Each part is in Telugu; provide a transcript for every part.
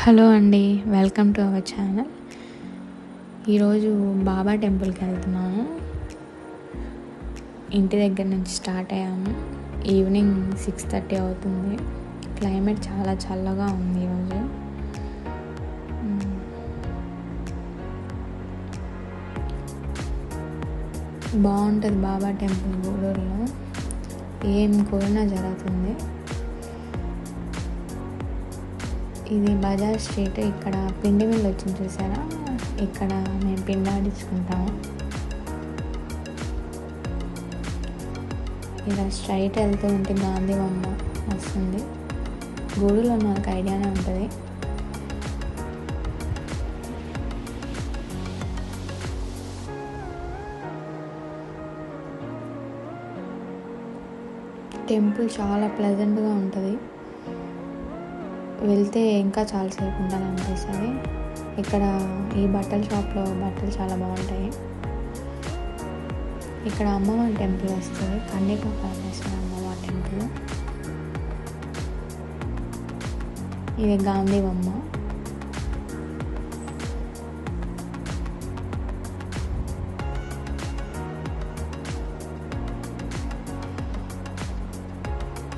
హలో అండి, వెల్కమ్ టు అవర్ ఛానల్. ఈరోజు బాబా టెంపుల్కి వెళ్తున్నాము. ఇంటి దగ్గర నుంచి స్టార్ట్ అయ్యాము. ఈవినింగ్ 6:30 అవుతుంది. క్లైమేట్ చాలా చల్లగా ఉంది ఈరోజు. బాగుంటుంది బాబా టెంపుల్ గూడూరులో. ఏం కోరినా జరుగుతుంది. ఇది బజార్ స్ట్రీట్. ఇక్కడ పిండి మిల్లు వచ్చింది చూసారా, ఇక్కడ మేము పిండి ఆడించుకుంటాము. ఇలా స్ట్రైట్ వెళ్తూ ఉంటే గాంధీ బొమ్మ వస్తుంది. గూడూరులో నాకు ఐడియానే ఉంటుంది. టెంపుల్ చాలా ప్లెజెంట్గా ఉంటుంది. వెళ్తే ఇంకా చాలాసేపు ఉండాలనిపిస్తుంది. ఇక్కడ ఈ బట్టల షాప్లో బట్టలు చాలా బాగుంటాయి. ఇక్కడ అమ్మవారి టెంపుల్ వస్తుంది, కన్యకాపరమేశ్వరి అమ్మవారి టెంపుల్. ఇది గాంధీ బొమ్మ.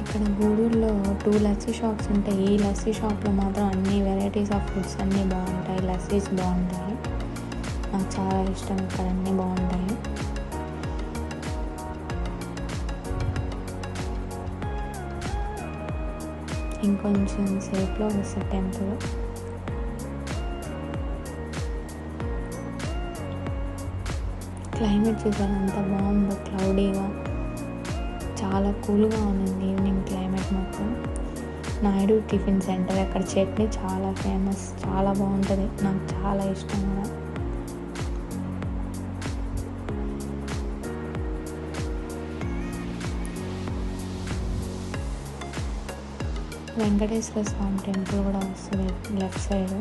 ఇక్కడ గూడూరులో 2 లస్సీ షాప్స్ ఉంటాయి. ఈ లస్సీ షాప్లో మాత్రం అన్ని వెరైటీస్ ఆఫ్ ఫుడ్స్ అన్నీ బాగుంటాయి. లస్సీస్ బాగుంటాయి. నాకు చాలా ఇష్టం. ఇక్కడ అన్నీ బాగుంటాయి. ఇంకొంచెం సేపులో వస్తుంది టెంపుల్. క్లైమేట్ చూసాను ఎంత బాగుందో, క్లౌడీగా. చాలా కూల్గా ఉంది ఈవినింగ్ క్లైమేట్ మొత్తం. నాయుడు టిఫిన్ సెంటర్, అక్కడ చట్నీ చాలా ఫేమస్, చాలా బాగుంటుంది. నాకు చాలా ఇష్టం కూడా. వెంకటేశ్వర స్వామి టెంపుల్ కూడా వస్తుంది లెఫ్ట్ సైడ్.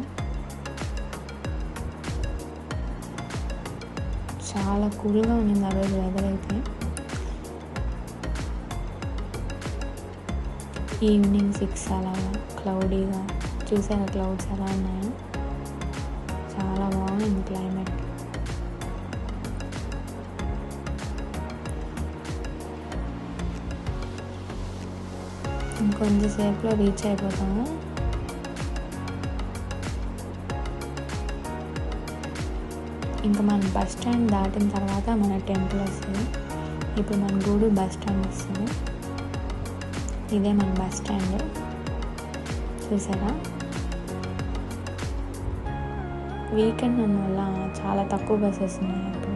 చాలా కూల్గా ఉంది ఆ రోజు వెదర్ అయితే. ఈవినింగ్ 6 అలాగా క్లౌడీగా. చూసారా క్లౌడ్స్ ఎలా ఉన్నాయో? చాలా బాగుంది క్లైమేట్. ఇంకొంచెంసేపులో రీచ్ అయిపోతాము. ఇంకా మన బస్ స్టాండ్ దాటిన తర్వాత మన టెంపుల్ వస్తుంది. ఇప్పుడు మన గూడూరు బస్ స్టాండ్ వస్తుంది. ఇదే మన బస్ స్టాండ్. చూసారా, వీకెండ్ వల్ల చాలా తక్కువ బస్సెస్ ఉన్నాయి. అప్పుడు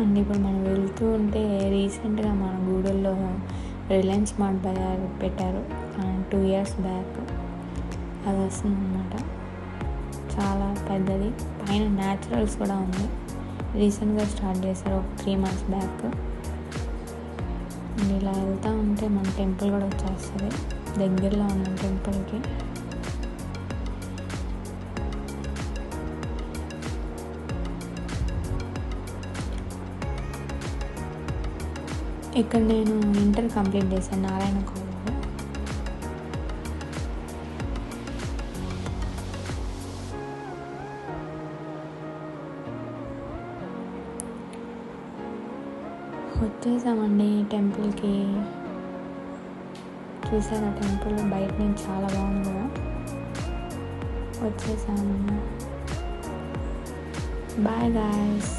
అండ్ ఇప్పుడు మనం వెళ్తూ ఉంటే రీసెంట్గా మన గూడూరులో రిలయన్స్ స్మార్ట్ బజార్ పెట్టారు 2 years బ్యాక్. అది వస్తుంది అన్నమాట. చాలా పెద్దది. పైన న్యాచురల్స్ కూడా ఉంది. రీసెంట్గా స్టార్ట్ చేశారు ఒక 3 months బ్యాక్. ఇలా వెళ్తూ ఉంటే మన టెంపుల్ కూడా వచ్చేస్తుంది. దగ్గరలో ఉన్న టెంపుల్కి. ఇక్కడ నేను ఇంటర్ కంప్లీట్ చేశాను నారాయణ కాలేజ్లో. వచ్చేసామండి టెంపుల్కి. చూసారా టెంపుల్ బయట నుంచి చాలా బాగుంది కదా. వచ్చేసాము. Bye guys.